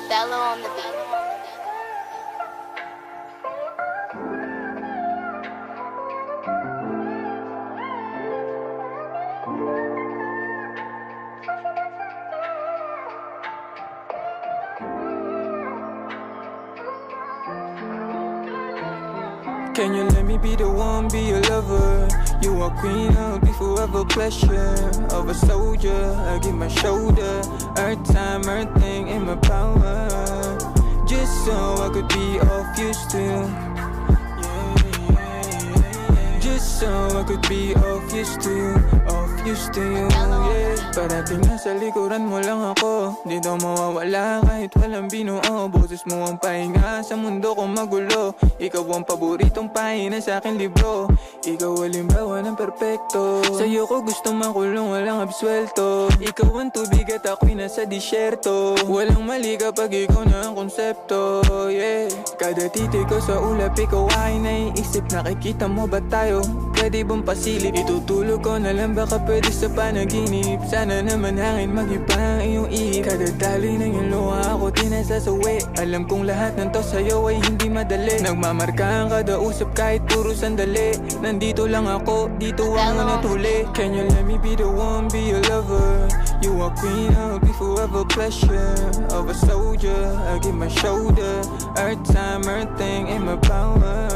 Dello on the beat. Can you let me be the one, be your lover? You are queen, I'll be forever pleasure of a soldier. I give my shoulder, earth time, earthing in my power, just so I could be of use to you. Just so I could be of use to you, of use to you, yeah. Parating nasa likuran mo lang ako, di daw mawawala kahit walang binuo. Boses mo ang pahinga sa mundo kong magulo. Ikaw ang paboritong pahina sa akin libro. Ikaw halimbawa ng perpekto. Sa'yo ko gusto makulong, walang absuelto. Ikaw ang tubig at ako'y nasa disyerto. Walang mali kapag ikaw na ang konsepto, yeah. Kada titig ko sa ulap, ikaw ay naiisip. Nakikita mo ba tayo? Pwede bang pasilip? Itutulog ko na lang, baka pwede sa panaginip. Sana naman hangin mag-iba ang iyong ihip. Kada tali ng iyong luha ako tinasasawi. Alam kong lahat ng to sa'yo ay hindi madali. Nagmamarka ang kada usap kahit puro sandali. Nandito lang ako, dito ang natuli. Can you let me be the one, be your lover? You are queen, I'll be forever pleasure of a soldier. I give my shoulder, earth time, earthing in my power,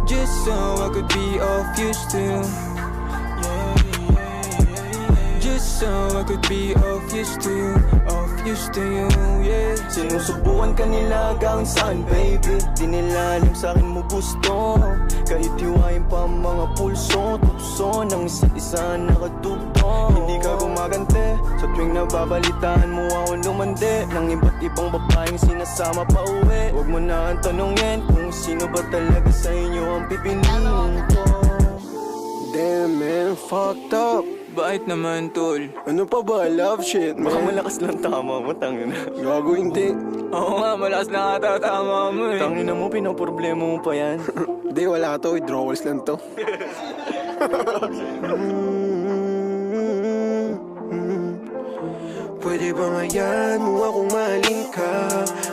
just so I could be of use to you. Just so I could be of use to you, of use to you, yeah. Sinusubukan ka nila gawin saan, baby. Di nila alam sa'kin mo gusto. Kahit hiwain pa ang mga pulso, tukso ng isa't isa nakatugtong. Hindi ka gumagante sa tuwing nababalitaan mo ako lumande ng iba't ibang babaeng sinasama pa uwi. Huwag mo na ang tanongin kung sino ba talaga sa inyo ang pipiliin ko. Damn man, fucked up. Bakit naman, tol? Ano pa ba? Love shit, man. Baka malakas lang tama mo, tangina. Gago hindi. Oo nga, malakas na katatama mo eh. Tangina mo, pinaproblema mo pa yan. Hindi, wala to. Withdrawals lang to. Pwede ba ngayon mo akong mahalin ka?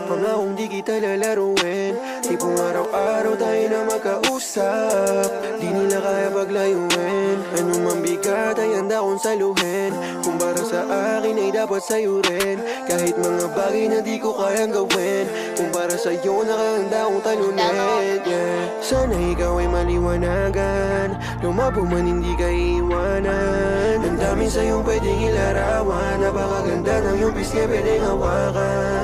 Pangakong di kita lalaruin. Tipong araw-araw tayo na magkausap. Di nila kaya paglayuin. Anong mang bigat ay handa kong saluhin. Kung para sa akin ay dapat sa'yo rin. Kahit mga bagay na di ko kayang gawin. Kung para sa'yo nakahanda kong talunin, yeah. Sana ikaw ay maliwanagan. Lumabo man hindi ka iiwanan. Ang dami sa'yong pwedeng ilarawan. Napakaganda ng iyong pisngi pwedeng hawakan.